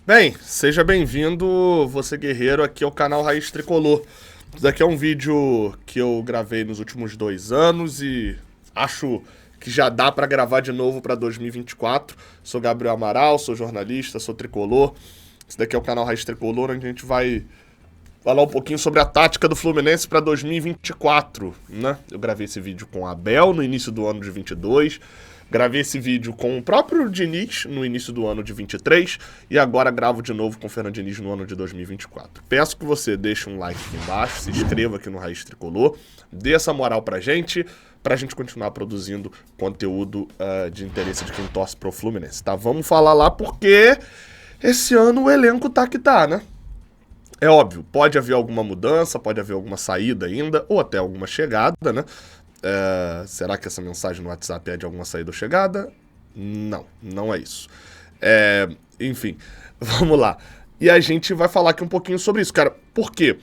Bem, seja bem-vindo, você guerreiro, aqui ao canal Raiz Tricolor. Isso daqui é um vídeo que eu gravei nos últimos 2 anos e acho que já dá pra gravar de novo pra 2024. Sou Gabriel Amaral, sou jornalista, sou tricolor. Esse daqui é o canal Raiz Tricolor, onde a gente vai falar um pouquinho sobre a tática do Fluminense para 2024, né? Eu gravei esse vídeo com o Abel no início do ano de 22, gravei esse vídeo com o próprio Diniz no início do ano de 23 e agora gravo de novo com o Fernando Diniz no ano de 2024. Peço que você deixe um like aqui embaixo, se inscreva aqui no Raiz Tricolor, dê essa moral pra gente continuar produzindo conteúdo de interesse de quem torce pro Fluminense, tá? Vamos falar lá porque esse ano o elenco tá que tá, né? É óbvio, pode haver alguma mudança, pode haver alguma saída ainda, ou até alguma chegada, né? Será que essa mensagem no WhatsApp é de alguma saída ou chegada? Não, não é isso. Enfim, vamos lá. E a gente vai falar aqui um pouquinho sobre isso, cara. Por quê?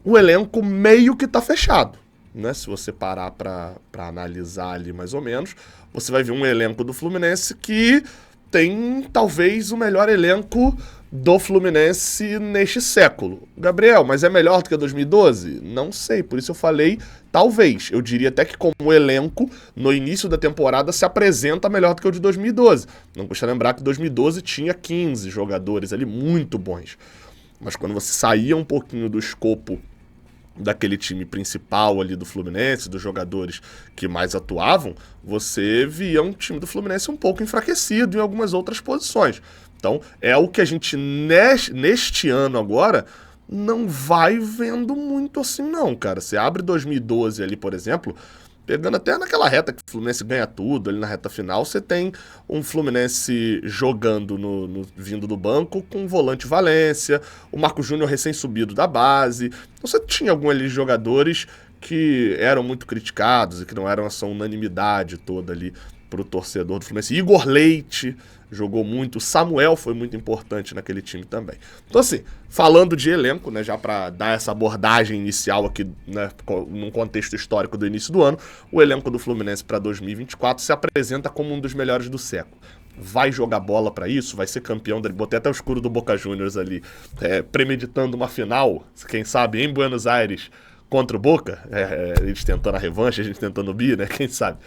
O elenco meio que tá fechado, né? Se você parar pra analisar ali mais ou menos, você vai ver um elenco do Fluminense que tem talvez o melhor elenco do Fluminense neste século. Gabriel, mas é melhor do que 2012? Não sei, por isso eu falei talvez. Eu diria até que como elenco, no início da temporada, se apresenta melhor do que o de 2012. Não custa lembrar que 2012 tinha 15 jogadores ali muito bons. Mas quando você saía um pouquinho do escopo daquele time principal ali do Fluminense, dos jogadores que mais atuavam, você via um time do Fluminense um pouco enfraquecido em algumas outras posições. Então, é o que a gente, neste ano agora, não vai vendo muito assim não, cara. Você abre 2012 ali, por exemplo, pegando até naquela reta que o Fluminense ganha tudo, ali na reta final, você tem um Fluminense jogando vindo do banco com o volante Valência, o Marco Júnior recém-subido da base. Então você tinha alguns ali jogadores que eram muito criticados e que não eram essa unanimidade toda ali pro torcedor do Fluminense. Igor Leite jogou muito, Samuel foi muito importante naquele time também. Então assim, falando de elenco, né, já para dar essa abordagem inicial aqui, né, num contexto histórico do início do ano, o elenco do Fluminense para 2024 se apresenta como um dos melhores do século. Vai jogar bola para isso, vai ser campeão dele. Botei até o escuro do Boca Juniors ali, premeditando uma final, quem sabe, em Buenos Aires contra o Boca, eles tentando a revanche, a gente tentando o bi, né, quem sabe.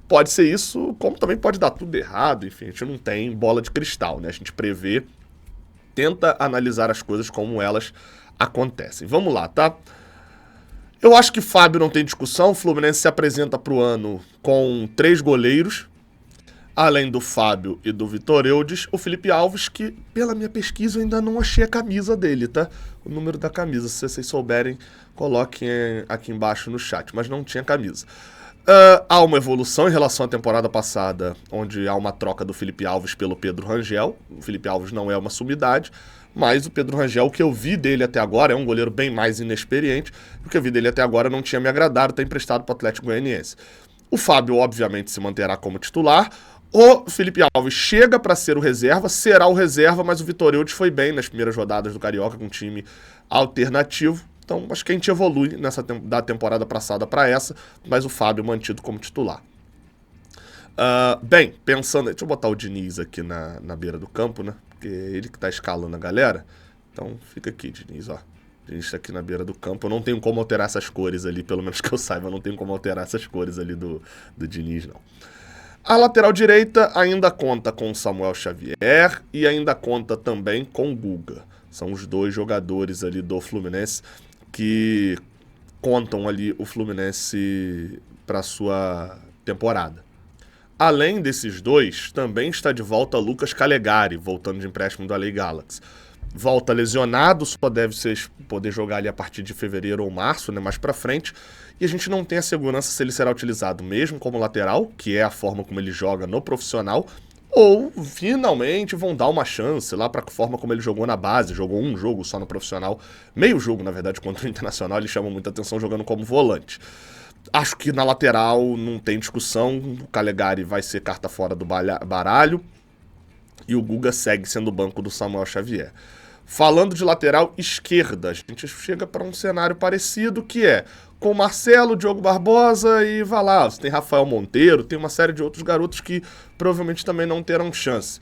Pode ser isso, como também pode dar tudo errado, enfim, a gente não tem bola de cristal, né? A gente prevê, tenta analisar as coisas como elas acontecem. Vamos lá, tá? Eu acho que Fábio não tem discussão, o Fluminense se apresenta pro ano com 3 goleiros, além do Fábio e do Vitor Eudes, o Felipe Alves, que pela minha pesquisa eu ainda não achei a camisa dele, tá? O número da camisa, se vocês souberem, coloquem aqui embaixo no chat, mas não tinha camisa. Há uma evolução em relação à temporada passada, onde há uma troca do Felipe Alves pelo Pedro Rangel. O Felipe Alves não é uma sumidade, mas o Pedro Rangel, o que eu vi dele até agora, é um goleiro bem mais inexperiente. O que eu vi dele até agora não tinha me agradado, está emprestado para o Atlético Goianiense. O Fábio, obviamente, se manterá como titular. O Felipe Alves chega para ser o reserva, será o reserva, mas o Vitor Eudes foi bem nas primeiras rodadas do Carioca com um time alternativo. Então, acho que a gente evolui da temporada passada para essa, mas o Fábio mantido como titular. Bem, pensando... Deixa eu botar o Diniz aqui na beira do campo, né? Porque é ele que tá escalando a galera. Então, fica aqui, Diniz, ó. O Diniz tá aqui na beira do campo. Eu não tenho como alterar essas cores ali, pelo menos que eu saiba. Eu não tenho como alterar essas cores ali do Diniz, não. A lateral direita ainda conta com o Samuel Xavier e ainda conta também com o Guga. São os 2 jogadores ali do Fluminense que contam ali o Fluminense para sua temporada. Além desses 2, também está de volta Lucas Calegari, voltando de empréstimo do LA Galaxy. Volta lesionado, só deve poder jogar ali a partir de fevereiro ou março, né, mais para frente. E a gente não tem a segurança se ele será utilizado mesmo como lateral, que é a forma como ele joga no profissional, ou finalmente vão dar uma chance lá para a forma como ele jogou na base, jogou um jogo só no profissional, meio jogo na verdade contra o Internacional, ele chama muita atenção jogando como volante. Acho que na lateral não tem discussão, o Calegari vai ser carta fora do baralho e o Guga segue sendo o banco do Samuel Xavier. Falando de lateral esquerda, a gente chega para um cenário parecido, que é com Marcelo, Diogo Barbosa e vai lá, você tem Rafael Monteiro, tem uma série de outros garotos que provavelmente também não terão chance.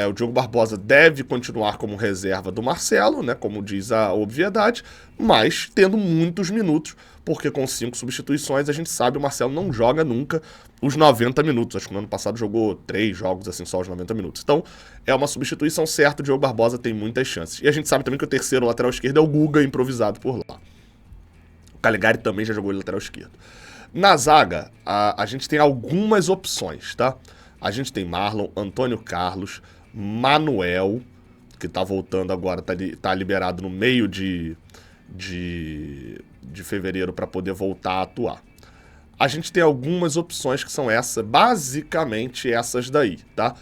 O Diogo Barbosa deve continuar como reserva do Marcelo, né, como diz a obviedade, mas tendo muitos minutos, porque com 5 substituições a gente sabe o Marcelo não joga nunca os 90 minutos. Acho que no ano passado jogou 3 jogos assim só os 90 minutos. Então é uma substituição certa, o Diogo Barbosa tem muitas chances. E a gente sabe também que o terceiro lateral esquerdo é o Guga, improvisado por lá. O Calegari também já jogou de lateral esquerdo. Na zaga, a gente tem algumas opções, tá? A gente tem Marlon, Antônio Carlos, Manuel, que tá voltando agora, tá liberado no meio de fevereiro para poder voltar a atuar. A gente tem algumas opções que são basicamente essas daí, tá?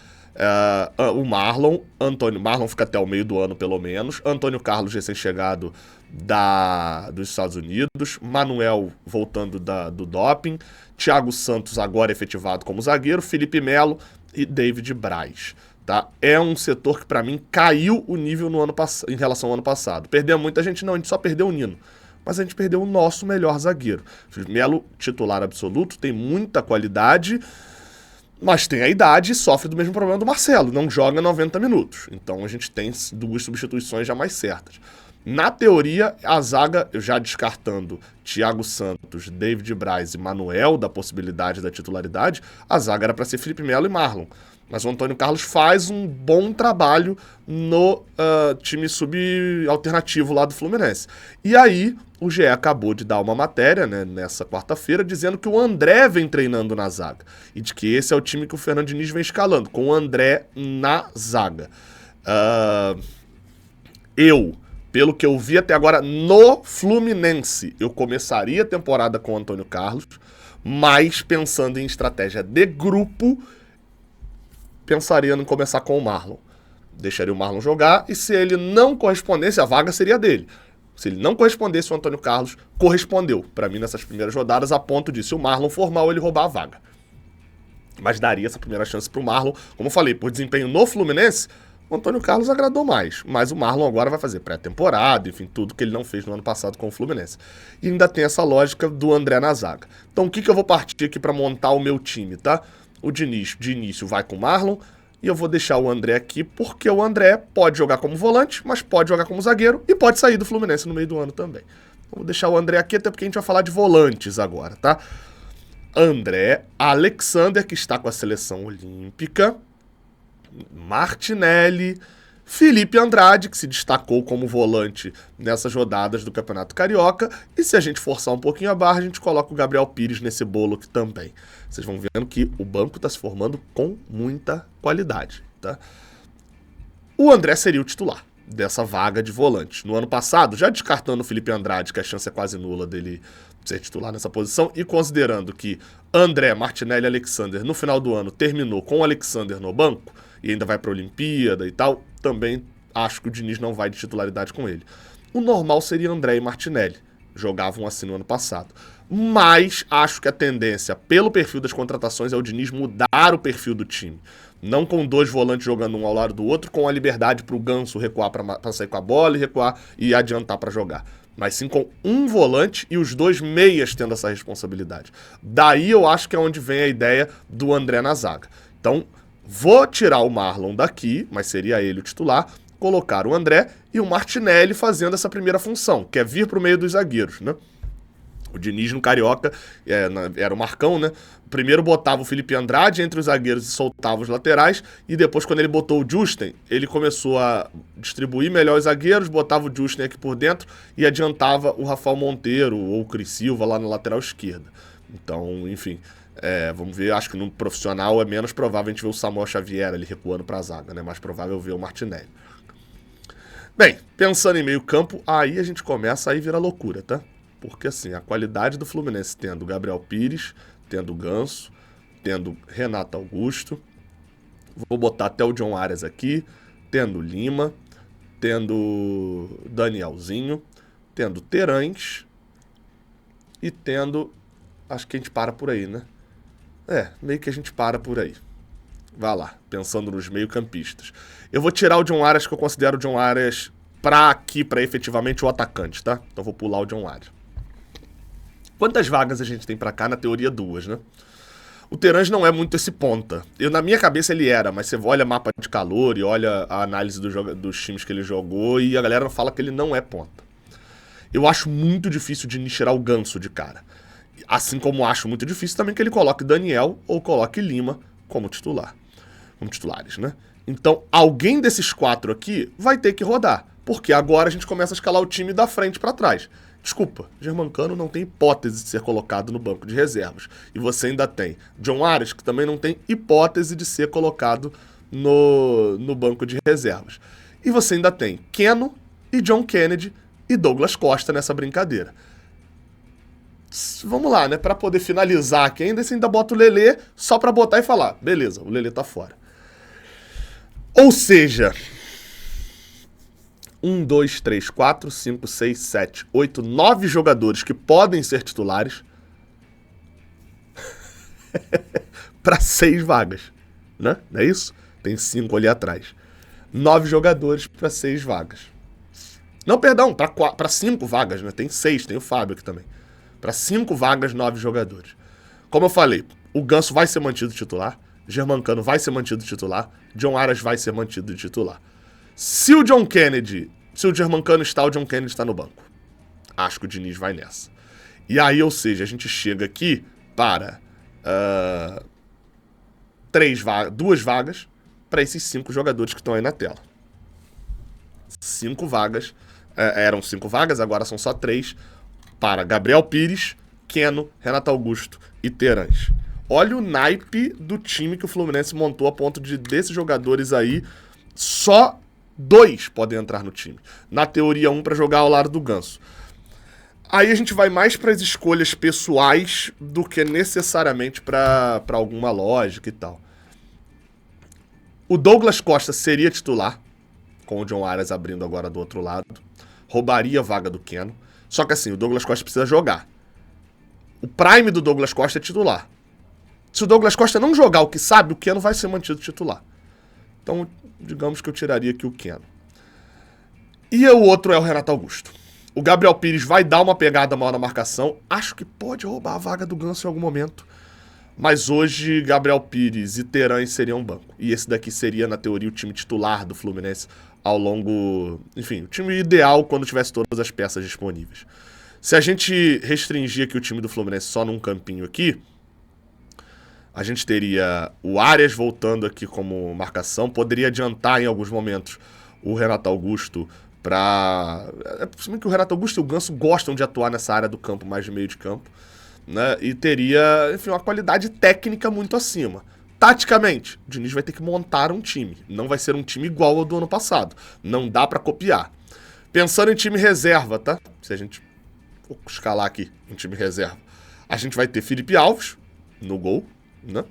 O Marlon fica até o meio do ano pelo menos, Antônio Carlos recém-chegado dos Estados Unidos, Manuel voltando do doping, Thiago Santos agora efetivado como zagueiro, Felipe Melo e David Braz. Tá? É um setor que pra mim caiu o nível em relação ao ano passado. Perdeu muita gente? Não, a gente só perdeu o Nino. Mas a gente perdeu o nosso melhor zagueiro. Felipe Melo, titular absoluto, tem muita qualidade, mas tem a idade e sofre do mesmo problema do Marcelo, não joga 90 minutos. Então a gente tem 2 substituições já mais certas. Na teoria, a zaga, já descartando Thiago Santos, David Braz e Manuel da possibilidade da titularidade, a zaga era para ser Felipe Melo e Marlon. Mas o Antônio Carlos faz um bom trabalho no time sub-alternativo lá do Fluminense. E aí, o GE acabou de dar uma matéria, né, nessa quarta-feira, dizendo que o André vem treinando na zaga. E de que esse é o time que o Fernando Diniz vem escalando, com o André na zaga. Pelo que eu vi até agora no Fluminense, eu começaria a temporada com o Antônio Carlos, mas pensando em estratégia de grupo, pensaria em começar com o Marlon. Deixaria o Marlon jogar e se ele não correspondesse, a vaga seria dele. Se ele não correspondesse, o Antônio Carlos correspondeu. Pra mim, nessas primeiras rodadas, a ponto de, se o Marlon for mal, ele roubar a vaga. Mas daria essa primeira chance pro Marlon. Como eu falei, por desempenho no Fluminense, o Antônio Carlos agradou mais. Mas o Marlon agora vai fazer pré-temporada, enfim, tudo que ele não fez no ano passado com o Fluminense. E ainda tem essa lógica do André na zaga. Então, o que eu vou partir aqui pra montar o meu time, tá? O Diniz, de início, vai com o Marlon. E eu vou deixar o André aqui, porque o André pode jogar como volante, mas pode jogar como zagueiro e pode sair do Fluminense no meio do ano também. Vou deixar o André aqui, até porque a gente vai falar de volantes agora, tá? André, Alexander, que está com a seleção olímpica, Martinelli, Felipe Andrade, que se destacou como volante nessas rodadas do Campeonato Carioca, e se a gente forçar um pouquinho a barra, a gente coloca o Gabriel Pires nesse bolo aqui também. Vocês vão vendo que o banco está se formando com muita qualidade, tá? O André seria o titular dessa vaga de volante. No ano passado, já descartando o Felipe Andrade, que a chance é quase nula dele ser titular nessa posição, e considerando que André, Martinelli e Alexander, no final do ano, terminou com o Alexander no banco, e ainda vai para a Olimpíada e tal, também acho que o Diniz não vai de titularidade com ele. O normal seria André e Martinelli. Jogavam assim no ano passado. Mas acho que a tendência, pelo perfil das contratações, é o Diniz mudar o perfil do time. Não com 2 volantes jogando um ao lado do outro, com a liberdade para o Ganso recuar para sair com a bola e recuar e adiantar para jogar. Mas sim com um volante e os 2 meias tendo essa responsabilidade. Daí eu acho que é onde vem a ideia do André na zaga. Então, vou tirar o Marlon daqui, mas seria ele o titular, colocar o André e o Martinelli fazendo essa primeira função, que é vir para o meio dos zagueiros, né? O Diniz no Carioca era o Marcão, né? Primeiro botava o Felipe Andrade entre os zagueiros e soltava os laterais, e depois, quando ele botou o Justen, ele começou a distribuir melhor os zagueiros, botava o Justen aqui por dentro e adiantava o Rafael Monteiro ou o Cris Silva lá na lateral esquerda. Então, enfim, vamos ver, acho que no profissional é menos provável a gente ver o Samuel Xavier ali recuando para a zaga, né? Mais provável ver o Martinelli. Bem, pensando em meio campo, aí a gente começa, aí vira loucura, tá? Porque assim, a qualidade do Fluminense tendo Gabriel Pires, tendo Ganso, tendo Renato Augusto, vou botar até o John Arias aqui, tendo Lima, tendo Danielzinho, tendo Terãs e tendo... Acho que a gente para por aí, né? Meio que a gente para por aí. Vai lá, pensando nos meio-campistas. Eu vou tirar o John Arias, que eu considero o John Arias pra efetivamente o atacante, tá? Então vou pular o John Arias. Quantas vagas a gente tem pra cá? Na teoria, 2, né? O Terãs não é muito esse ponta. Na minha cabeça ele era, mas você olha mapa de calor e olha a análise dos times que ele jogou e a galera fala que ele não é ponta. Eu acho muito difícil de tirar o Ganso de cara. Assim como acho muito difícil também que ele coloque Daniel ou coloque Lima como titular. Como titulares, né? Então, alguém desses 4 aqui vai ter que rodar. Porque agora a gente começa a escalar o time da frente pra trás. Desculpa, Germancano não tem hipótese de ser colocado no banco de reservas. E você ainda tem John Arias, que também não tem hipótese de ser colocado no banco de reservas. E você ainda tem Keno e John Kennedy e Douglas Costa nessa brincadeira. Vamos lá, né? Pra poder finalizar aqui ainda, você ainda bota o Lelê só pra botar e falar, beleza, o Lelê tá fora. Ou seja, 1, 2, 3, 4, 5, 6, 7, 8, 9 jogadores que podem ser titulares para 6 vagas, né? Não é isso? Tem 5 ali atrás. 9 jogadores para 6 vagas. Não, perdão, para 5 vagas, né? Tem 6, tem o Fábio aqui também. Para 5 vagas, 9 jogadores. Como eu falei, o Ganso vai ser mantido titular, Germancano vai ser mantido titular, John Arias vai ser mantido titular. Se o Germancano está, o John Kennedy está no banco. Acho que o Diniz vai nessa. E aí, ou seja, a gente chega aqui para 2 vagas para esses 5 jogadores que estão aí na tela. 5 vagas. Eram 5 vagas, agora são só 3 para Gabriel Pires, Keno, Renato Augusto e Terãs. Olha o naipe do time que o Fluminense montou a ponto de desses jogadores aí, só 2 podem entrar no time. Na teoria, 1 para jogar ao lado do Ganso. Aí a gente vai mais para as escolhas pessoais do que necessariamente para alguma lógica e tal. O Douglas Costa seria titular, com o John Arias abrindo agora do outro lado. Roubaria a vaga do Keno. Só que assim, o Douglas Costa precisa jogar. O prime do Douglas Costa é titular. Se o Douglas Costa não jogar o que sabe, o Keno vai ser mantido titular. Então, digamos que eu tiraria aqui o Keno. E o outro é o Renato Augusto. O Gabriel Pires vai dar uma pegada maior na marcação. Acho que pode roubar a vaga do Ganso em algum momento. Mas hoje, Gabriel Pires e Terãs seriam banco. E esse daqui seria, na teoria, o time titular do Fluminense ao longo... Enfim, o time ideal quando tivesse todas as peças disponíveis. Se a gente restringir aqui o time do Fluminense só num campinho aqui, a gente teria o Arias voltando aqui como marcação. Poderia adiantar em alguns momentos o Renato Augusto para... É possível que o Renato Augusto e o Ganso gostam de atuar nessa área do campo, mais de meio de campo, né? E teria, enfim, uma qualidade técnica muito acima. Taticamente, o Diniz vai ter que montar um time. Não vai ser um time igual ao do ano passado. Não dá para copiar. Pensando em time reserva, tá? Se a gente for escalar aqui um time reserva, a gente vai ter Felipe Alves no gol, né?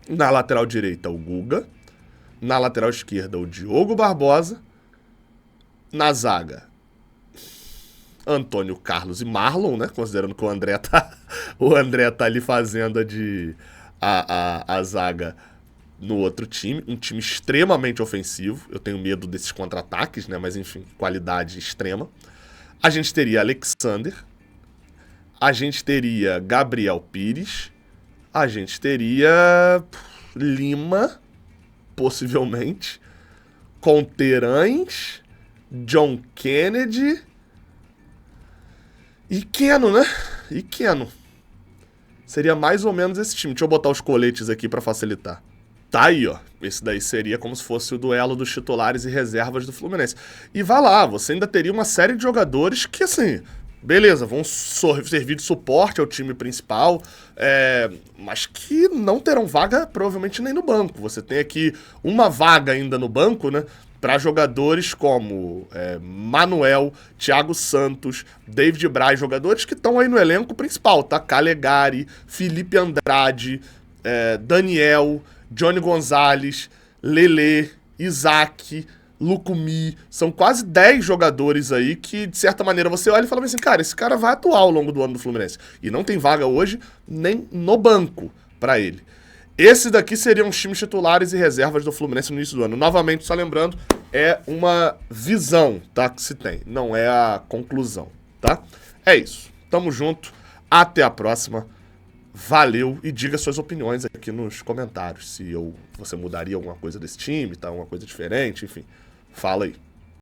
Na lateral direita, o Guga. Na lateral esquerda, o Diogo Barbosa. Na zaga, Antônio Carlos e Marlon, né? Considerando que o André tá ali fazendo a zaga no outro time. Um time extremamente ofensivo. Eu tenho medo desses contra-ataques, né? Mas enfim, qualidade extrema. A gente teria Alexander. A gente teria Gabriel Pires. A gente teria Lima, possivelmente. Com Terãs, John Kennedy e Keno, né? E Keno. Seria mais ou menos esse time. Deixa eu botar os coletes aqui pra facilitar. Tá aí, ó. Esse daí seria como se fosse o duelo dos titulares e reservas do Fluminense. E vai lá, você ainda teria uma série de jogadores que, assim, beleza, vão servir de suporte ao time principal, mas que não terão vaga provavelmente nem no banco. Você tem aqui uma vaga ainda no banco, né? Para jogadores como Manuel, Thiago Santos, David Braz, jogadores que estão aí no elenco principal, tá? Calegari, Felipe Andrade, Daniel, Johnny Gonzalez, Lelê, Isaac, Lucumi. São quase 10 jogadores aí que, de certa maneira, você olha e fala assim, cara, esse cara vai atuar ao longo do ano do Fluminense. E não tem vaga hoje nem no banco para ele. Esse daqui seriam os times titulares e reservas do Fluminense no início do ano. Novamente, só lembrando, é uma visão, tá, que se tem, não é a conclusão, tá? É isso. Tamo junto. Até a próxima. Valeu e diga suas opiniões aqui nos comentários. Se você mudaria alguma coisa desse time, tá? Alguma coisa diferente, enfim. Fala aí.